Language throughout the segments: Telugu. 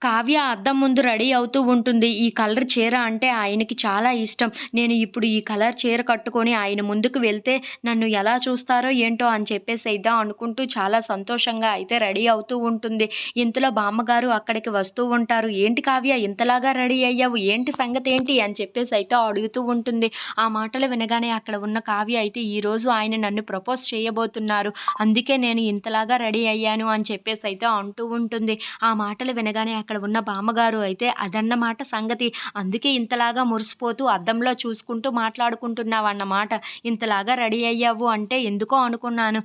కావ్య అద్దం ముందు రెడీ అవుతూ ఉంటుంది. ఈ కలర్ చీర అంటే ఆయనకి చాలా ఇష్టం. నేను ఇప్పుడు ఈ కలర్ చీర కట్టుకొని ఆయన ముందుకు వెళ్తే నన్ను ఎలా చూస్తారో ఏంటో అని చెప్పేసైతే అనుకుంటూ చాలా సంతోషంగా అయితే రెడీ అవుతూ ఉంటుంది. ఇంతలో బామ్మగారు అక్కడికి వస్తూ ఉంటారు. "ఏంటి కావ్య ఇంతలాగా రెడీ అయ్యావు? ఏంటి సంగతేంటి?" అని చెప్పేసైతే అడుగుతూ ఉంటుంది. ఆ మాటలు వినగానే అక్కడ ఉన్న కావ్య అయితే ఈరోజు ఆయన నన్ను ప్రపోజ్ చేయబోతున్నారు. అందుకే నేను ఇంతలాగా రెడీ అయ్యాను అని చెప్పేసైతే అంటూ ఉంటుంది. ఆ మాటలు వినగానే అక్కడ ఉన్న బామ్మగారు అయితే అదన్నమాట సంగతి. అందుకే ఇంతలాగా మురిసిపోతూ అద్దంలో చూసుకుంటూ మాట్లాడుకుంటున్నావన్నమాట. ఇంతలాగా రెడీ అయ్యావు అంటే ఎందుకో అనుకున్నాను.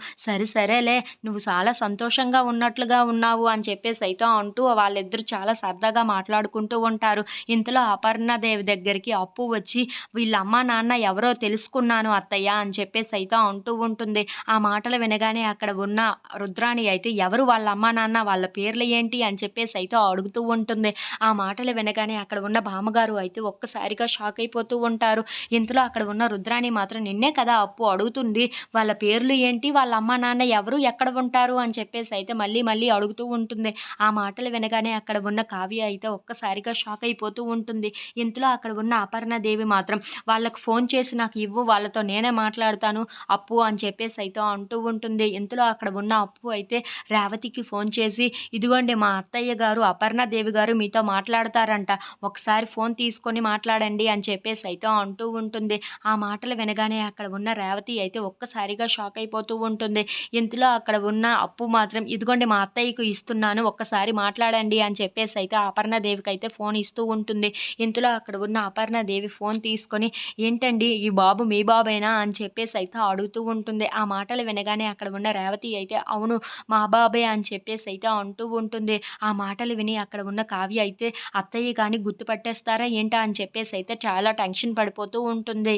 సరేలే నువ్వు చాలా సంతోషంగా ఉన్నట్లుగా ఉన్నావు అని చెప్పేసైతే అంటూ వాళ్ళిద్దరూ చాలా సరదాగా మాట్లాడుకుంటూ ఉంటారు. ఇంతలో అపర్ణాదేవి దగ్గరికి అప్పు వచ్చి వీళ్ళ అమ్మా నాన్న ఎవరో తెలుసుకున్నాను అత్తయ్య అని చెప్పేసైతే అంటూ ఉంటుంది. ఆ మాటలు వినగానే అక్కడ ఉన్న రుద్రాణి అయితే ఎవరు వాళ్ళ అమ్మా నాన్న వాళ్ళ పేర్లు ఏంటి అని చెప్పేసైతే అడుగుతూ ఉంటుంది. ఆ మాటలు వినగానే అక్కడ ఉన్న బామ్మగారు అయితే ఒక్కసారిగా షాక్ అయిపోతూ ఉంటారు. ఇంతలో అక్కడ ఉన్న రుద్రాణి మాత్రం నిన్నే కదా అప్పు అడుగుతుంది. వాళ్ళ పేర్లు ఏంటి? వాళ్ళ అమ్మా నాన్న ఎవరు? ఎక్కడ ఉంటారు? అని చెప్పేసైతే మళ్ళీ అడుగుతూ ఉంటుంది. ఆ మాటలు వినగానే అక్కడ ఉన్న కావ్య అయితే ఒక్కసారిగా షాక్ అయిపోతూ ఉంటుంది. ఇంతలో అక్కడ ఉన్న అపర్ణాదేవి మాత్రం వాళ్ళకి ఫోన్ చేసి నాకు ఇవ్వు వాళ్ళతో నేనే మాట్లాడతాను అప్పు అని చెప్పేసైతే అంటూ ఉంటుంది. ఇంతలో అక్కడ ఉన్న అప్పు అయితే రేవతికి ఫోన్ చేసి ఇదిగోండి మా అత్తయ్య గారు అపర్ణాదేవి గారు మీతో మాట్లాడతారంట. ఒకసారి ఫోన్ తీసుకొని మాట్లాడండి అని చెప్పేసైతే అంటూ ఉంటుంది. ఆ మాటలు వినగానే అక్కడ ఉన్న రేవతి అయితే ఒక్కసారిగా షాక్ అయిపోతూ ఉంటుంది. ఇంతలో అక్కడ ఉన్న అప్పు మాత్రం ఇదిగోండి మా అత్తయ్యకు ఇస్తున్నాను ఒక్కసారి మాట్లాడండి అని చెప్పేసైతే అపర్ణాదేవికైతే ఫోన్ ఇస్తూ ఉంటుంది. ఇంతలో అక్కడ ఉన్న అపర్ణాదేవి ఫోన్ తీసుకొని ఏంటండి ఈ బాబు మీ బాబేనా అని చెప్పేసైతే అడుగుతూ ఉంటుంది. ఆ మాటలు వినగానే అక్కడ ఉన్న రేవతి అయితే అవును మా బాబే అని చెప్పేసైతే అంటూ ఉంటుంది. ఆ మాటలు విని అక్కడ ఉన్న కావ్య అయితే అత్తయ్య గాని గుర్తుపట్టేస్తారా ఏంటా అని చెప్పేసైతే చాలా టెన్షన్ పడిపోతూ ఉంటుంది.